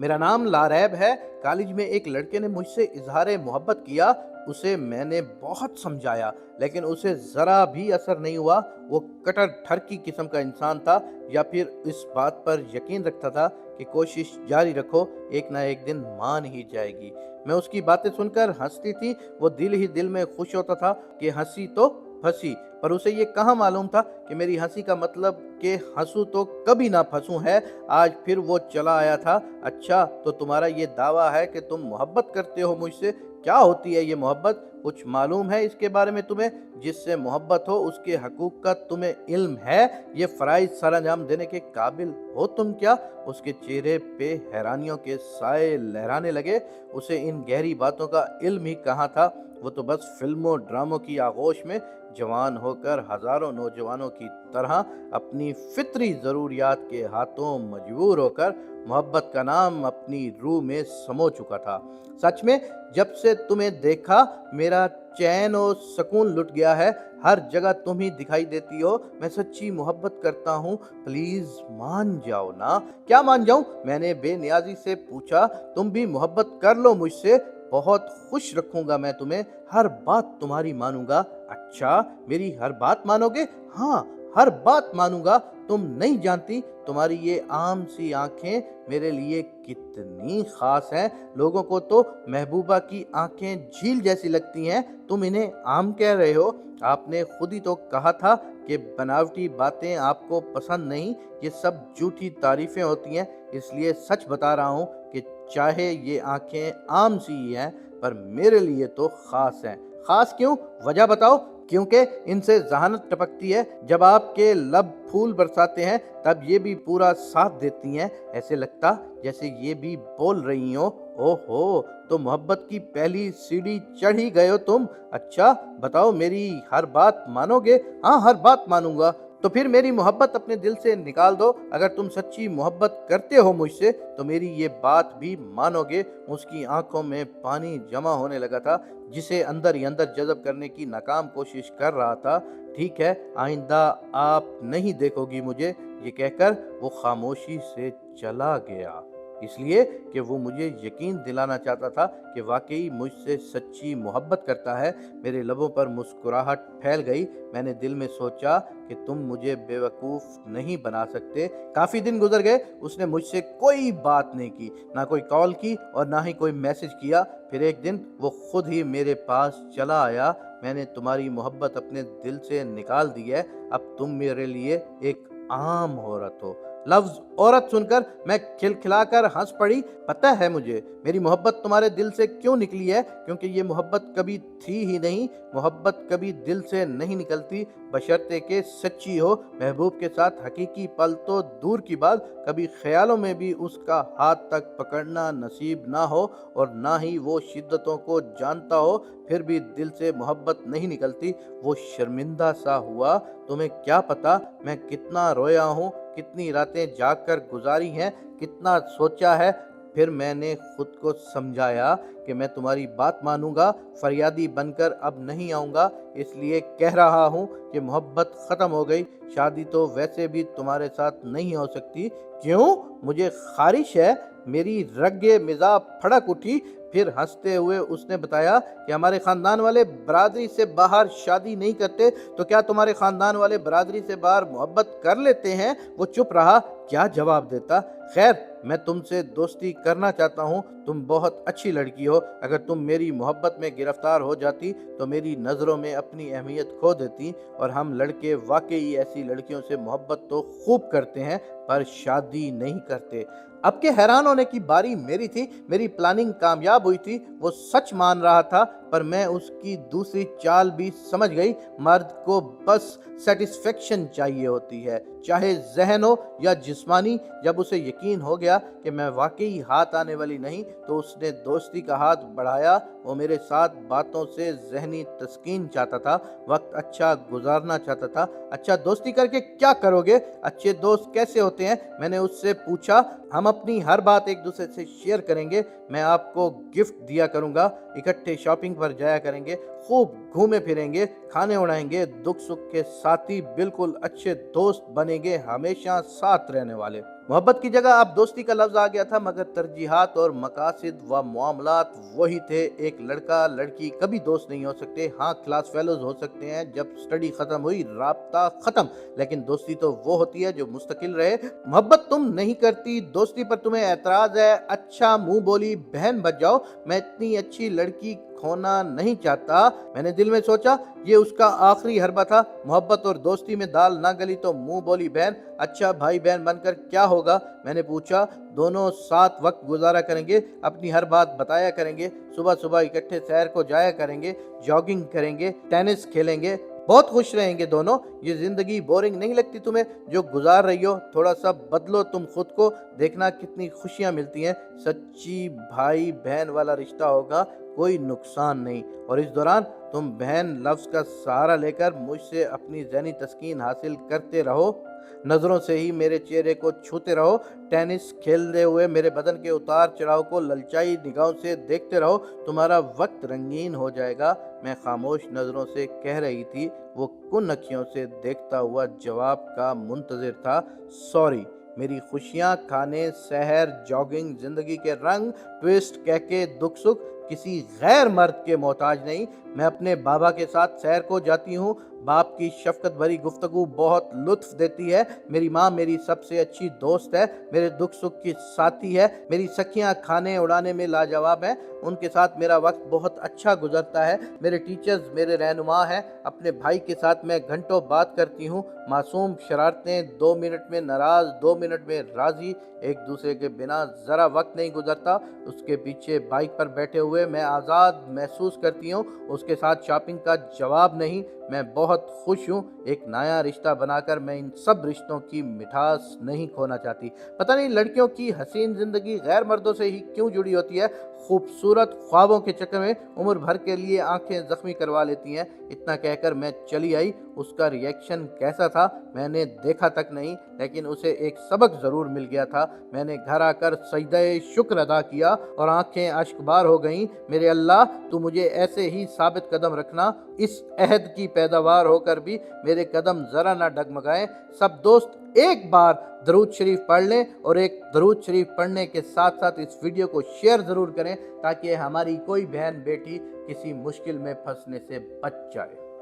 मेरा नाम लारैब है। कॉलेज में एक लड़के ने मुझसे इजहार मोहब्बत किया। उसे मैंने बहुत समझाया, लेकिन उसे ज़रा भी असर नहीं हुआ। वो कटर ठरकी किस्म का इंसान था, या फिर इस बात पर यकीन रखता था कि कोशिश जारी रखो, एक ना एक दिन मान ही जाएगी। मैं उसकी बातें सुनकर हंसती थी। वो दिल ही दिल में खुश होता था कि हंसी तो फंसी, पर उसे ये कहाँ मालूम था कि मेरी हंसी का मतलब कि हंसू तो कभी ना फंसूं है। आज फिर वो चला आया था। अच्छा, तो तुम्हारा ये दावा है कि तुम मोहब्बत करते हो मुझसे। क्या होती है ये मोहब्बत? कुछ मालूम है इसके बारे में तुम्हें? जिससे मोहब्बत हो उसके हकूक का तुम्हें इल्म है? ये फराइज सरंजाम देने के काबिल हो तुम क्या? उसके चेहरे पे हैरानियों के साए लहराने लगे। उसे इन गहरी बातों का इल्म ही कहाँ था। वो तो बस फिल्मों ड्रामों की आगोश में जवान होकर हजारों नौजवानों की तरह अपनी फितरी ज़रूरियात के हाथों मजबूर होकर मोहब्बत का नाम अपनी रूह में समो चुका था। सच में, जब से तुम्हें देखा मेरा चैन और सुकून लुट गया है। हर जगह तुम ही दिखाई देती हो। मैं सच्ची मोहब्बत करता हूँ, प्लीज मान जाओ ना। क्या मान जाऊं? मैंने बेनियाजी से पूछा। तुम भी मोहब्बत कर लो मुझसे, बहुत खुश रखूंगा मैं तुम्हें, हर बात तुम्हारी मानूंगा। अच्छा, मेरी हर बात मानोगे? हाँ, हर बात मानूंगा। तुम नहीं जानती तुम्हारी ये आम सी आंखें मेरे लिए कितनी खास हैं। लोगों को तो महबूबा की आंखें झील जैसी लगती हैं, तुम इन्हें आम कह रहे हो। आपने खुद ही तो कहा था कि बनावटी बातें आपको पसंद नहीं, ये सब झूठी तारीफें होती हैं। इसलिए सच बता रहा हूँ कि चाहे ये आंखें आम सी ही हैं, पर मेरे लिए तो खास हैं। खास क्यों? वजह बताओ। क्योंकि इनसे जहानत टपकती है। जब आपके लब फूल बरसाते हैं तब ये भी पूरा साथ देती हैं। ऐसे लगता जैसे ये भी बोल रही हो। ओहो, तो मोहब्बत की पहली सीढ़ी चढ़ ही गए हो तुम। अच्छा, बताओ, मेरी हर बात मानोगे? हाँ, हर बात मानूंगा। तो फिर मेरी मोहब्बत अपने दिल से निकाल दो। अगर तुम सच्ची मोहब्बत करते हो मुझसे तो मेरी ये बात भी मानोगे। उसकी आंखों में पानी जमा होने लगा था, जिसे अंदर ही अंदर जज़ब करने की नाकाम कोशिश कर रहा था। ठीक है, आइंदा आप नहीं देखोगी मुझे, ये कहकर वो खामोशी से चला गया। इसलिए कि वो मुझे यकीन दिलाना चाहता था कि वाकई मुझसे सच्ची मोहब्बत करता है। मेरे लबों पर मुस्कुराहट फैल गई। मैंने दिल में सोचा कि तुम मुझे बेवकूफ़ नहीं बना सकते। काफ़ी दिन गुजर गए, उसने मुझसे कोई बात नहीं की, ना कोई कॉल की और ना ही कोई मैसेज किया। फिर एक दिन वो खुद ही मेरे पास चला आया। मैंने तुम्हारी मोहब्बत अपने दिल से निकाल दी है। अब तुम मेरे लिए एक आम औरत हो। लफ्ज औरत सुनकर मैं खिलखिलाकर हंस पड़ी। पता है मुझे मेरी मोहब्बत तुम्हारे दिल से क्यों निकली है, क्योंकि ये मोहब्बत कभी थी ही नहीं। मोहब्बत कभी दिल से नहीं निकलती, बशर्ते के सच्ची हो। महबूब के साथ हकीकी पल तो दूर की बात, कभी ख्यालों में भी उसका हाथ तक पकड़ना नसीब ना हो और ना ही वो शिद्दतों को जानता हो, फिर भी दिल से मोहब्बत नहीं निकलती। वो शर्मिंदा सा हुआ। तुम्हें क्या पता मैं कितना रोया हूँ, कितनी रातें जाग कर गुजारी हैं, कितना सोचा है। फिर मैंने खुद को समझाया कि मैं तुम्हारी बात मानूंगा, फरियादी बनकर अब नहीं आऊँगा। इसलिए कह रहा हूँ कि मोहब्बत ख़त्म हो गई। शादी तो वैसे भी तुम्हारे साथ नहीं हो सकती। क्यों? मुझे ख़ारिश है। मेरी रगे मिज़ा फड़क उठी। फिर हंसते हुए उसने बताया कि हमारे ख़ानदान वाले बरादरी से बाहर शादी नहीं करते, तो क्या तुम्हारे ख़ानदान वाले बरादरी से बाहर मोहब्बत कर लेते हैं? वो चुप रहा। क्या जवाब देता? खैर, मैं तुमसे दोस्ती करना चाहता हूँ। तुम बहुत अच्छी लड़की हो। अगर तुम मेरी मोहब्बत में गिरफ्तार हो जाती तो मेरी नज़रों में अपनी अहमियत खो देती। और हम लड़के वाकई ऐसी लड़कियों से मोहब्बत तो खूब करते हैं, पर शादी नहीं करते। अब के हैरान होने की बारी मेरी थी। मेरी प्लानिंग कामयाब हुई थी। वो सच मान रहा था, पर मैं उसकी दूसरी चाल भी समझ गई। मर्द को बस सेटिस्फेक्शन चाहिए होती है, चाहे जहन हो या जिस्मानी। जब उसे यकीन हो गया कि मैं वाकई हाथ आने वाली नहीं, तो उसने दोस्ती का हाथ बढ़ाया। वो मेरे साथ बातों से जहनी तस्कीन चाहता था, वक्त अच्छा गुजारना चाहता था। अच्छा, दोस्ती करके क्या करोगे? अच्छे दोस्त कैसे होते हैं? मैंने उससे पूछा। हम अपनी हर बात एक दूसरे से शेयर करेंगे। मैं आपको गिफ्ट दिया करूंगा, इकट्ठे शॉपिंग पर जाया करेंगे, खूब घूमे फिरेंगे, खाने उड़ाएंगे, दुख सुख के साथी, बिल्कुल अच्छे दोस्त बनेंगे, हमेशा साथ रहने वाले। मोहब्बत की जगह अब दोस्ती का लफ्ज़ आ गया था, मगर तरजीहात और मकासिद व मामलात वही थे। एक लड़का लड़की कभी दोस्त नहीं हो सकते। हाँ, क्लास फेलोज हो सकते हैं, जब स्टडी ख़त्म हुई राब्ता ख़त्म, लेकिन दोस्ती तो वो होती है जो मुस्तकिल रहे। मोहब्बत तुम नहीं करती, दोस्ती पर तुम्हें एतराज़ है, अच्छा मुंह बोली बहन बच जाओ। मैं इतनी अच्छी लड़की खोना नहीं चाहता। मैंने दिल में सोचा, ये उसका आखिरी हरबा था। मोहब्बत और दोस्ती में दाल ना गली तो मुंह बोली बहन। अच्छा भाई बहन बनकर क्या होगा? मैंने पूछा। दोनों साथ वक्त गुजारा करेंगे, अपनी हर बात बताया करेंगे, सुबह सुबह इकट्ठे सैर को जाया करेंगे, जॉगिंग करेंगे, टेनिस खेलेंगे, बहुत खुश रहेंगे दोनों। ये जिंदगी बोरिंग नहीं लगती तुम्हें जो गुजार रही हो? थोड़ा सा बदलो तुम खुद को, देखना कितनी खुशियां मिलती हैं। सच्ची भाई बहन वाला रिश्ता होगा, कोई नुकसान नहीं। और इस दौरान तुम बहन लफ्ज का सहारा लेकर मुझसे अपनी ज़हनी तस्कीन हासिल करते रहो, नज़रों से ही मेरे चेहरे को छूते रहो, टेनिस खेलते हुए मेरे बदन के उतार चढ़ाव को ललचाई निगाहों से देखते रहो, तुम्हारा वक्त रंगीन हो जाएगा। मैं खामोश नज़रों से कह रही थी, वो कुन अखियों से देखता हुआ जवाब का मुंतज़िर था। सॉरी। मेरी खुशियाँ, खाने, सहर, जॉगिंग, ज़िंदगी के रंग, ट्विस्ट, कह के दुख सुख किसी गैर मर्द के मोहताज नहीं। मैं अपने बाबा के साथ सैर को जाती हूँ। बाप की शफकत भरी गुफ्तगू बहुत लुत्फ देती है। मेरी माँ मेरी सबसे अच्छी दोस्त है, मेरे दुख सुख की साथी है। मेरी सखियाँ खाने उड़ाने में लाजवाब हैं, उनके साथ मेरा वक्त बहुत अच्छा गुजरता है। मेरे टीचर्स मेरे रहनुमा हैं। अपने भाई के साथ मैं घंटों बात करती हूँ। मासूम शरारतें, 2 मिनट में नाराज़, 2 मिनट में राज़ी, एक दूसरे के बिना ज़रा वक्त नहीं गुजरता। उसके पीछे बाइक पर बैठे हुए मैं आज़ाद महसूस करती हूँ, उसके साथ शॉपिंग का जवाब नहीं। मैं बहुत खुश हूँ। एक नया रिश्ता बनाकर मैं इन सब रिश्तों की मिठास नहीं खोना चाहती। पता नहीं लड़कियों की हसीन ज़िंदगी गैर मर्दों से ही क्यों जुड़ी होती है। खूबसूरत ख्वाबों के चक्कर में उम्र भर के लिए आंखें जख्मी करवा लेती हैं। इतना कहकर मैं चली आई। उसका रिएक्शन कैसा था मैंने देखा तक नहीं, लेकिन उसे एक सबक ज़रूर मिल गया था। मैंने घर आकर सजदे शुक्र अदा किया और आंखें अश्कबार हो गईं। मेरे अल्लाह, तू मुझे ऐसे ही साबित कदम रखना, इस अहद की पैदावार होकर भी मेरे कदम ज़रा ना डगमगाएं। सब दोस्त एक बार दरूद शरीफ पढ़ लें और एक दरूद शरीफ पढ़ने के साथ साथ इस वीडियो को शेयर ज़रूर करें, ताकि हमारी कोई बहन बेटी किसी मुश्किल में फंसने से बच जाए।